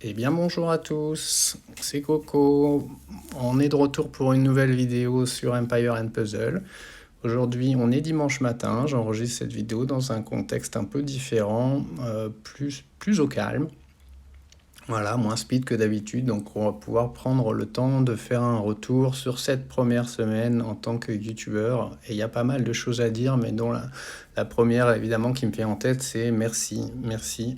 Eh bien bonjour à tous, c'est Coco. On est de retour pour une nouvelle vidéo sur Empire and Puzzle. Aujourd'hui on est dimanche matin, j'enregistre cette vidéo dans un contexte un peu différent, plus au calme. Voilà, moins speed que d'habitude, donc on va pouvoir prendre le temps de faire un retour sur cette première semaine en tant que youtubeur. Et il y a pas mal de choses à dire, mais dont la première évidemment qui me vient en tête, c'est merci, merci.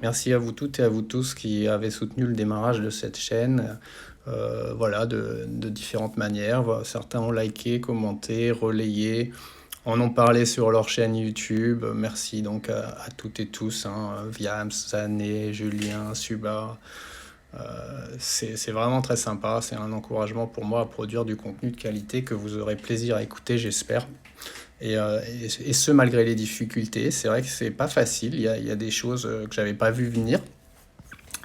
Merci à vous toutes et à vous tous qui avez soutenu le démarrage de cette chaîne, voilà, de différentes manières. Certains ont liké, commenté, relayé, en ont parlé sur leur chaîne YouTube. Merci donc à toutes et tous, hein, Viams, Zané, Julien, Suba. C'est vraiment très sympa, c'est un encouragement pour moi à produire du contenu de qualité que vous aurez plaisir à écouter, j'espère. Et ce, malgré les difficultés, c'est vrai que c'est pas facile. Il y a des choses que j'avais pas vu venir,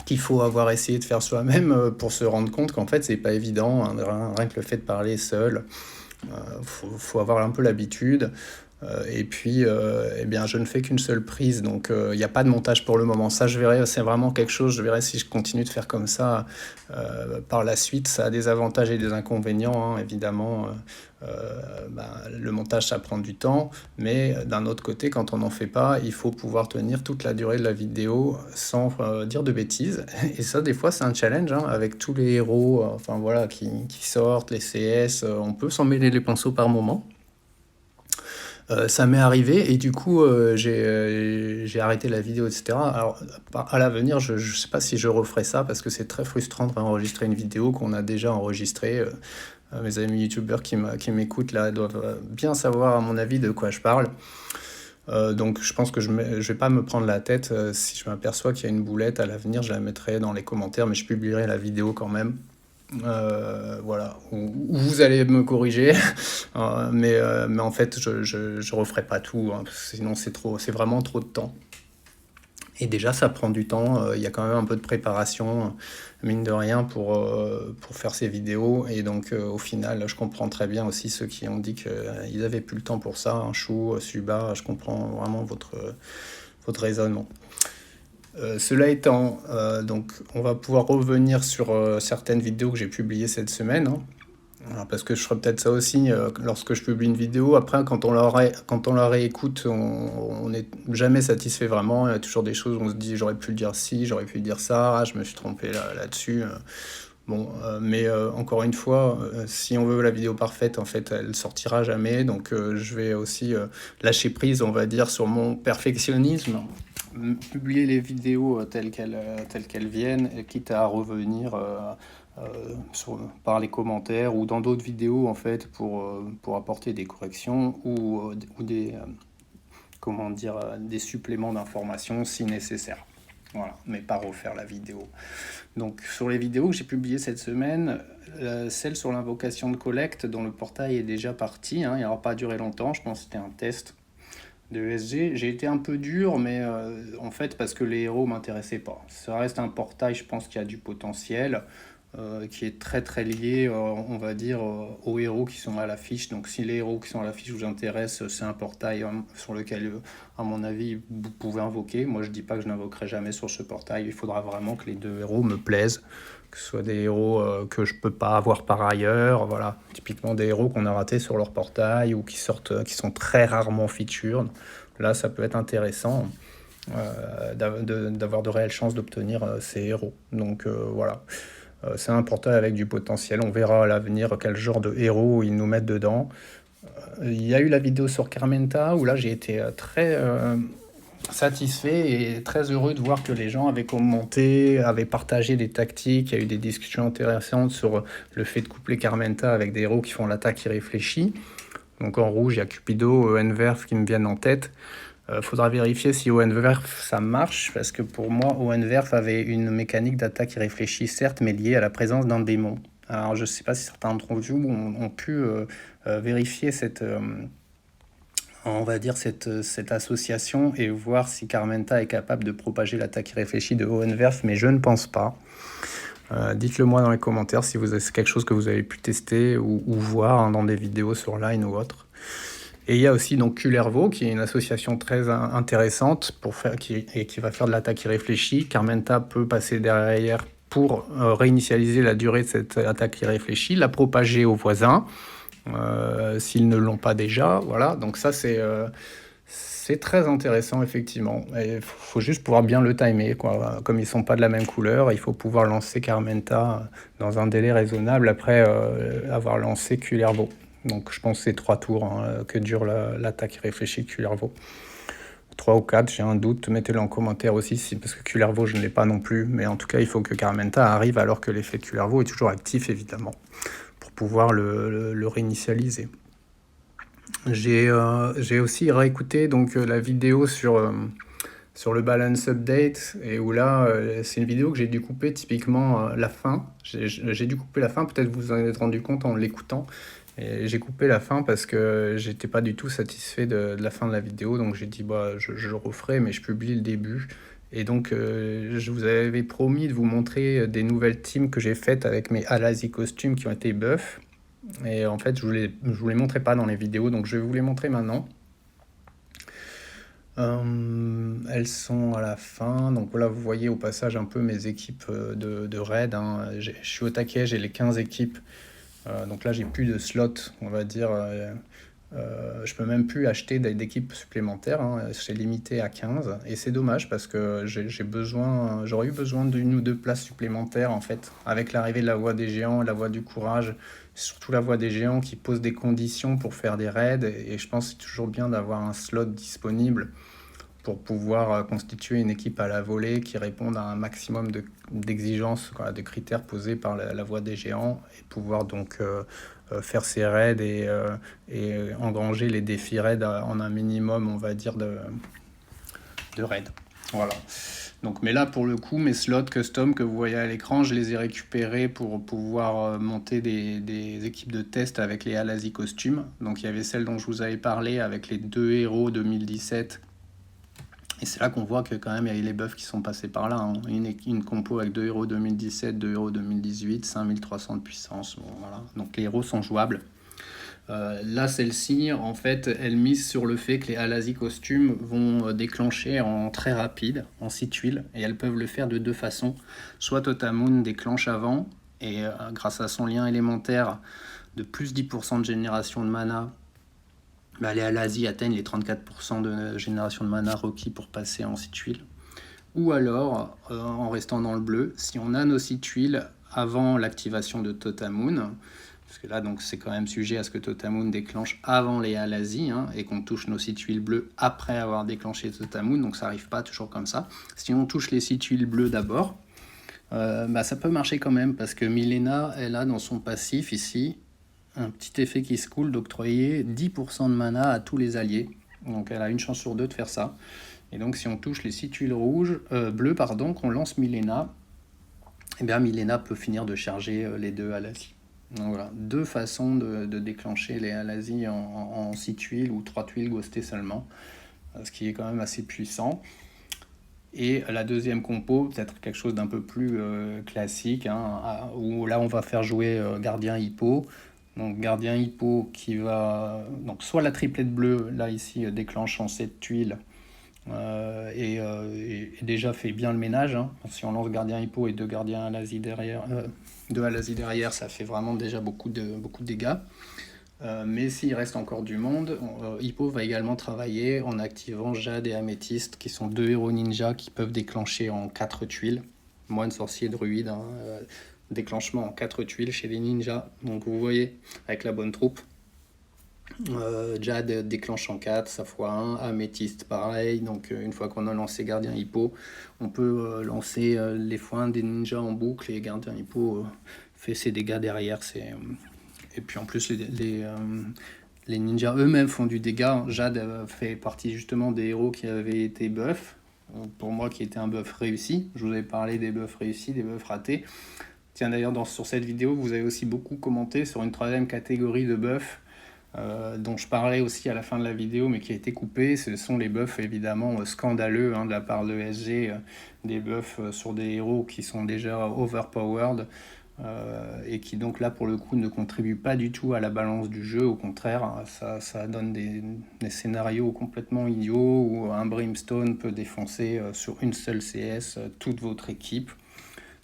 qu'il faut avoir essayé de faire soi-même pour se rendre compte qu'en fait, c'est pas évident, hein. Rien que le fait de parler seul, faut avoir un peu l'habitude. Et puis, eh bien, je ne fais qu'une seule prise, donc il n'y a pas de montage pour le moment. Ça, je verrai, c'est vraiment quelque chose, je verrai si je continue de faire comme ça par la suite. Ça a des avantages et des inconvénients, hein, évidemment. Le montage, ça prend du temps, mais d'un autre côté, quand on n'en fait pas, il faut pouvoir tenir toute la durée de la vidéo sans dire de bêtises. Et ça, des fois, c'est un challenge, hein, avec tous les héros enfin, voilà, qui sortent, les CS, on peut s'en mêler les pinceaux par moment. Ça m'est arrivé et du coup j'ai arrêté la vidéo, etc. Alors à l'avenir, je ne sais pas si je referai ça parce que c'est très frustrant de enregistrer une vidéo qu'on a déjà enregistrée. Mes amis youtubeurs qui m'écoutent là doivent bien savoir à mon avis de quoi je parle. Donc je pense que je vais pas me prendre la tête. Si je m'aperçois qu'il y a une boulette à l'avenir, je la mettrai dans les commentaires, mais je publierai la vidéo quand même. Voilà, ou vous allez me corriger, mais en fait, je referai pas tout, hein, parce que sinon c'est vraiment trop de temps. Et déjà, ça prend du temps, il y a quand même un peu de préparation, mine de rien, pour faire ces vidéos. Et donc, au final, je comprends très bien aussi ceux qui ont dit qu'ils avaient plus le temps pour ça, hein, Chou, Suba, je comprends vraiment votre raisonnement. Cela étant, donc on va pouvoir revenir sur certaines vidéos que j'ai publiées cette semaine, hein. Alors, parce que je ferai peut-être ça aussi lorsque je publie une vidéo. Après, quand on la réécoute, on n'est jamais satisfait vraiment. Il y a toujours des choses où on se dit j'aurais pu le dire ci, j'aurais pu dire ça, ah, je me suis trompé là-dessus. Bon, mais encore une fois, si on veut la vidéo parfaite, en fait, elle sortira jamais. Donc, je vais aussi lâcher prise, on va dire, sur mon perfectionnisme, publier les vidéos telles qu'elles viennent, quitte à revenir par les commentaires ou dans d'autres vidéos, en fait, pour apporter des corrections ou des, comment dire, des suppléments d'informations si nécessaire. Voilà, mais pas refaire la vidéo. Donc sur les vidéos que j'ai publiées cette semaine, celle sur l'invocation de collecte dont le portail est déjà parti, hein, il n'aura pas duré longtemps, je pense que c'était un test de ESG. J'ai été un peu dur, mais en fait parce que les héros m'intéressaient pas. Ça reste un portail, je pense, qui a du potentiel, qui est très très lié, on va dire, aux héros qui sont à l'affiche. Donc si les héros qui sont à l'affiche vous intéressent, c'est un portail sur lequel, à mon avis, vous pouvez invoquer. Moi je dis pas que je n'invoquerai jamais sur ce portail, il faudra vraiment que les deux héros me plaisent, que ce soit des héros que je peux pas avoir par ailleurs, voilà, typiquement des héros qu'on a ratés sur leur portail ou qui sortent, qui sont très rarement featured. Là ça peut être intéressant d'avoir de réelles chances d'obtenir ces héros. Donc voilà. C'est un portail avec du potentiel. On verra à l'avenir quel genre de héros ils nous mettent dedans. Il y a eu la vidéo sur Carmenta où là j'ai été très satisfait et très heureux de voir que les gens avaient commenté, avaient partagé des tactiques. Il y a eu des discussions intéressantes sur le fait de coupler Carmenta avec des héros qui font l'attaque irréfléchie. Donc en rouge, il y a Cupido, Enverf qui me viennent en tête. Faudra vérifier si Oenwerf ça marche, parce que pour moi, Oenwerf avait une mécanique d'attaque irréfléchie, certes, mais liée à la présence d'un démon. Alors, je ne sais pas si certains d'entre vous ont pu vérifier on va dire cette association et voir si Carmenta est capable de propager l'attaque irréfléchie de Oenwerf, mais je ne pense pas. Dites-le moi dans les commentaires si c'est quelque chose que vous avez pu tester ou voir, hein, dans des vidéos sur Line ou autre. Et il y a aussi donc Kullervo, qui est une association très intéressante qui va faire de l'attaque irréfléchie. Carmenta peut passer derrière pour réinitialiser la durée de cette attaque irréfléchie, la propager aux voisins, s'ils ne l'ont pas déjà. Voilà, donc ça c'est très intéressant, effectivement. Il faut juste pouvoir bien le timer, quoi. Comme ils ne sont pas de la même couleur, il faut pouvoir lancer Carmenta dans un délai raisonnable après avoir lancé Kullervo. Donc je pense que c'est 3 tours que dure l'attaque réfléchie de Kullervo. 3 ou 4, j'ai un doute. Mettez-le en commentaire aussi, parce que Kullervo, je ne l'ai pas non plus. Mais en tout cas, il faut que Carmenta arrive alors que l'effet de Kullervo est toujours actif, évidemment, pour pouvoir le réinitialiser. J'ai aussi réécouté donc, la vidéo sur le balance update, et où là, c'est une vidéo que j'ai dû couper typiquement la fin. J'ai dû couper la fin, peut-être vous en êtes rendu compte en l'écoutant. Et j'ai coupé la fin parce que j'étais pas du tout satisfait de la fin de la vidéo, donc j'ai dit bah je le referai, mais je publie le début. Et donc je vous avais promis de vous montrer des nouvelles teams que j'ai faites avec mes Alazi costumes qui ont été buffs. Et en fait je vous les montrais pas dans les vidéos, donc je vais vous les montrer maintenant. Elles sont à la fin, donc voilà, vous voyez au passage un peu mes équipes de raid, hein. Je suis au taquet, j'ai les 15 équipes. Donc là, j'ai plus de slots, on va dire. Je peux même plus acheter d'équipes supplémentaires, hein. C'est limité à 15. Et c'est dommage parce que j'aurais eu besoin d'une ou deux places supplémentaires, en fait, avec l'arrivée de la voie des géants, la voie du courage, surtout la voie des géants qui pose des conditions pour faire des raids. Et je pense que c'est toujours bien d'avoir un slot disponible pour pouvoir constituer une équipe à la volée qui réponde à un maximum d'exigences, de critères posés par la voie des géants, et pouvoir donc faire ses raids et engranger les défis raids en un minimum, on va dire, de raids. Voilà. Donc, mais là, pour le coup, mes slots custom que vous voyez à l'écran, je les ai récupérés pour pouvoir monter des équipes de test avec les Alazi costumes. Donc, il y avait celle dont je vous avais parlé avec les 2 héros 2017. Et c'est là qu'on voit que quand même il y a les buffs qui sont passés par là, hein. Une compo avec 2 héros 2017, 2 héros 2018, 5300 de puissance. Bon, voilà. Donc les héros sont jouables. Là, celle-ci, en fait, elle mise sur le fait que les Alazi costumes vont déclencher en très rapide, en 6 tuiles, et elles peuvent le faire de 2 façons. Soit Totamoon déclenche avant, et grâce à son lien élémentaire de plus 10% de génération de mana, les Alazi atteignent les 34% de génération de mana requis pour passer en 6 tuiles. Ou alors, en restant dans le bleu, si on a nos 6 tuiles avant l'activation de Totamoon, parce que là donc c'est quand même sujet à ce que Totamoon déclenche avant les Alazi, hein, et qu'on touche nos 6 tuiles bleues après avoir déclenché Totamoon, donc ça n'arrive pas toujours comme ça. Si on touche les 6 tuiles bleues d'abord, ça peut marcher quand même, parce que Milena, elle a dans son passif ici un petit effet qui se coule d'octroyer 10% de mana à tous les alliés. Donc elle a une chance sur 2 de faire ça. Et donc si on touche les 6 tuiles bleues, qu'on lance Milena, et bien Milena peut finir de charger les 2 Alazi. Donc voilà, 2 façons de déclencher les Alazi en 6 tuiles ou 3 tuiles ghostées seulement, ce qui est quand même assez puissant. Et la deuxième compo, peut-être quelque chose d'un peu plus classique, hein, où là on va faire jouer Gardien Hippo. Donc Gardien Hippo qui va... Donc soit la triplette bleue, là ici, déclenche en 7 tuiles, et déjà fait bien le ménage, hein. Si on lance Gardien Hippo et 2 gardiens Alazi derrière, ça fait vraiment déjà beaucoup de dégâts. Mais s'il reste encore du monde, Hippo va également travailler en activant Jade et Améthyste, qui sont 2 héros ninja qui peuvent déclencher en 4 tuiles. Moine, sorcier, druide, hein, déclenchement en 4 tuiles chez les ninjas. Donc vous voyez, avec la bonne troupe, Jade déclenche en 4, ça x1, Améthyste pareil. Donc une fois qu'on a lancé Gardien Hippo, on peut lancer les x1 des ninjas en boucle, et Gardien Hippo fait ses dégâts derrière. Et puis en plus les ninjas eux-mêmes font du dégât. Jade fait partie justement des héros qui avaient été buff, pour moi qui était un buff réussi. Je vous avais parlé des buffs réussis, des buffs ratés. Tiens, d'ailleurs, sur cette vidéo, vous avez aussi beaucoup commenté sur une 3e catégorie de buffs, dont je parlais aussi à la fin de la vidéo, mais qui a été coupée. Ce sont les buffs évidemment scandaleux, hein, de la part de SG, des buffs sur des héros qui sont déjà overpowered. et qui donc là pour le coup ne contribue pas du tout à la balance du jeu, au contraire, hein, ça donne des scénarios complètement idiots où un Brimstone peut défoncer sur une seule CS toute votre équipe.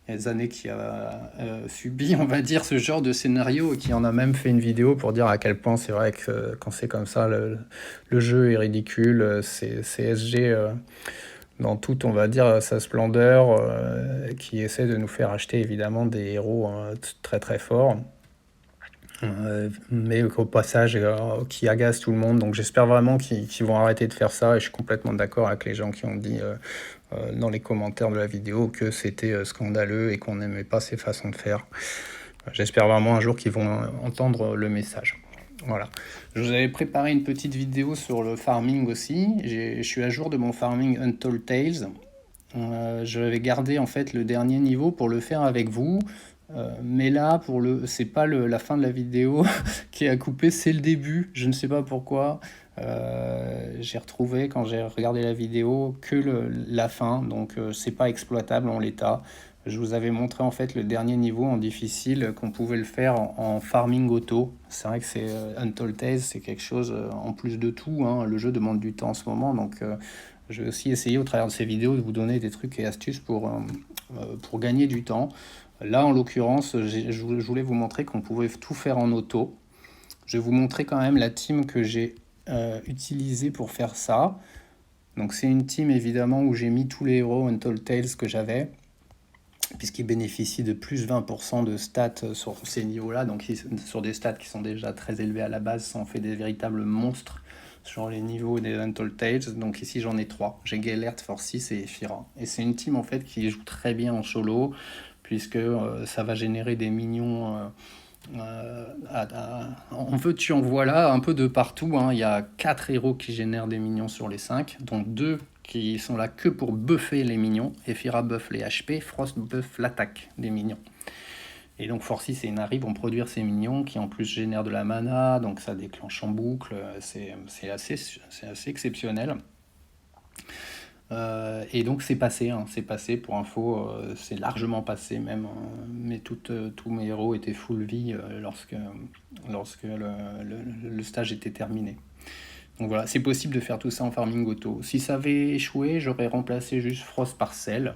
Il y a des années qui a subi, on va dire, ce genre de scénario et qui en a même fait une vidéo pour dire à quel point c'est vrai que quand c'est comme ça, le jeu est ridicule, c'est CSG dans toute, on va dire, sa splendeur, qui essaie de nous faire acheter évidemment des héros très très forts, mais au passage qui agacent tout le monde. Donc j'espère vraiment qu'ils vont arrêter de faire ça, et je suis complètement d'accord avec les gens qui ont dit dans les commentaires de la vidéo que c'était scandaleux et qu'on n'aimait pas ces façons de faire. J'espère vraiment un jour qu'ils vont entendre le message. Voilà. Je vous avais préparé une petite vidéo sur le farming aussi. Je suis à jour de mon farming Untold Tales. Je vais garder en fait le dernier niveau pour le faire avec vous. Mais là, c'est pas la fin de la vidéo qui est à couper, c'est le début. Je ne sais pas pourquoi. J'ai retrouvé quand j'ai regardé la vidéo que la fin, donc c'est pas exploitable en l'état. Je vous avais montré en fait le dernier niveau en difficile qu'on pouvait le faire en farming auto. C'est vrai que c'est Untold Tales, c'est quelque chose en plus de tout, hein. Le jeu demande du temps en ce moment, donc je vais aussi essayer au travers de ces vidéos de vous donner des trucs et astuces pour gagner du temps. Là, en l'occurrence, je voulais vous montrer qu'on pouvait tout faire en auto. Je vais vous montrer quand même la team que j'ai utilisée pour faire ça. Donc c'est une team évidemment où j'ai mis tous les héros Untold Tales que j'avais, puisqu'ils bénéficient de plus 20% de stats sur ces niveaux-là, donc sur des stats qui sont déjà très élevés à la base, ça en fait des véritables monstres sur les niveaux des Untold Tales. Donc ici j'en ai 3, j'ai Gellert, Forsyth et Ephira. Et c'est une team en fait qui joue très bien en solo, puisque ça va générer des minions en veux-tu en voilà, un peu de partout, hein. Il y a 4 héros qui génèrent des minions sur les 5, dont 2 qui sont là que pour buffer les minions. Ephira buff les HP, Frost buff l'attaque des minions. Et donc Forsyth et Inari vont produire ces minions qui en plus génèrent de la mana, donc ça déclenche en boucle, c'est assez exceptionnel. Et donc c'est passé, hein, c'est passé pour info, c'est largement passé même, mais tous mes héros étaient full vie lorsque le stage était terminé. Donc voilà, c'est possible de faire tout ça en farming auto. Si ça avait échoué, j'aurais remplacé juste Frost par Cell,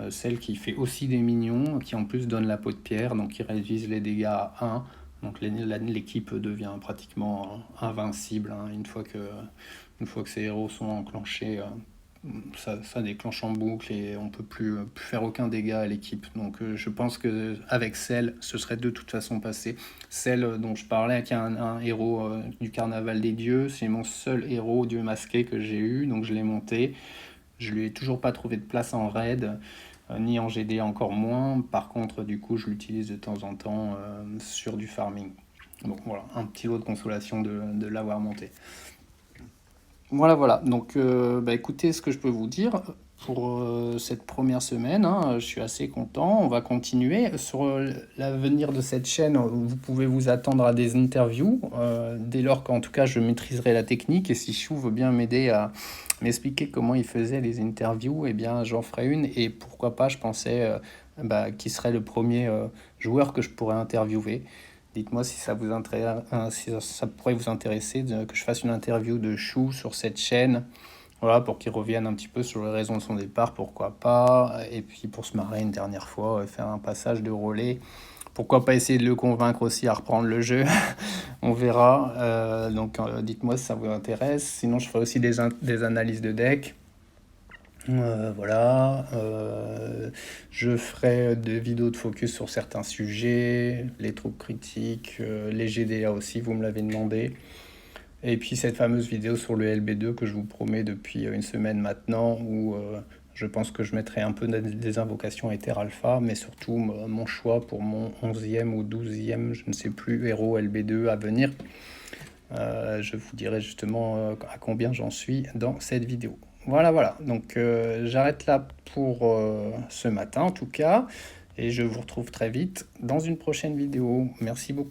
celle qui fait aussi des minions, qui en plus donne la peau de pierre, donc qui réduisent les dégâts à 1. Donc l'équipe devient pratiquement invincible, hein, une fois que ces héros sont enclenchés. Ça déclenche en boucle et on peut plus faire aucun dégât à l'équipe. Donc je pense que avec Cell, ce serait de toute façon passé. Cell dont je parlais, qui est un héros du carnaval des dieux, c'est mon seul héros dieu masqué que j'ai eu, donc je l'ai monté. Je lui ai toujours pas trouvé de place en raid, ni en GD encore moins. Par contre, du coup, je l'utilise de temps en temps sur du farming. Donc voilà, un petit lot de consolation de l'avoir monté. Voilà. Donc, écoutez, ce que je peux vous dire pour cette première semaine, hein, je suis assez content. On va continuer. Sur l'avenir de cette chaîne, vous pouvez vous attendre à des interviews, dès lors qu'en tout cas, je maîtriserai la technique. Et si Chou veut bien m'aider à m'expliquer comment il faisait les interviews, eh bien, j'en ferai une. Et pourquoi pas, je pensais qui serait le premier joueur que je pourrais interviewer. Dites-moi si ça vous intéresse, si ça pourrait vous intéresser que je fasse une interview de Chou sur cette chaîne, voilà, pour qu'il revienne un petit peu sur les raisons de son départ, pourquoi pas, et puis pour se marrer une dernière fois, faire un passage de relais. Pourquoi pas essayer de le convaincre aussi à reprendre le jeu. On verra. Donc dites-moi si ça vous intéresse. Sinon, je ferai aussi des analyses de deck. Voilà, je ferai des vidéos de focus sur certains sujets, les troupes critiques, les GDA aussi, vous me l'avez demandé. Et puis cette fameuse vidéo sur le LB2 que je vous promets depuis une semaine maintenant, où je pense que je mettrai un peu des invocations Ether Alpha, mais surtout mon choix pour mon 11e ou 12e, je ne sais plus, héros LB2 à venir. Je vous dirai justement à combien j'en suis dans cette vidéo. Voilà. Donc j'arrête là pour ce matin en tout cas. Et je vous retrouve très vite dans une prochaine vidéo. Merci beaucoup.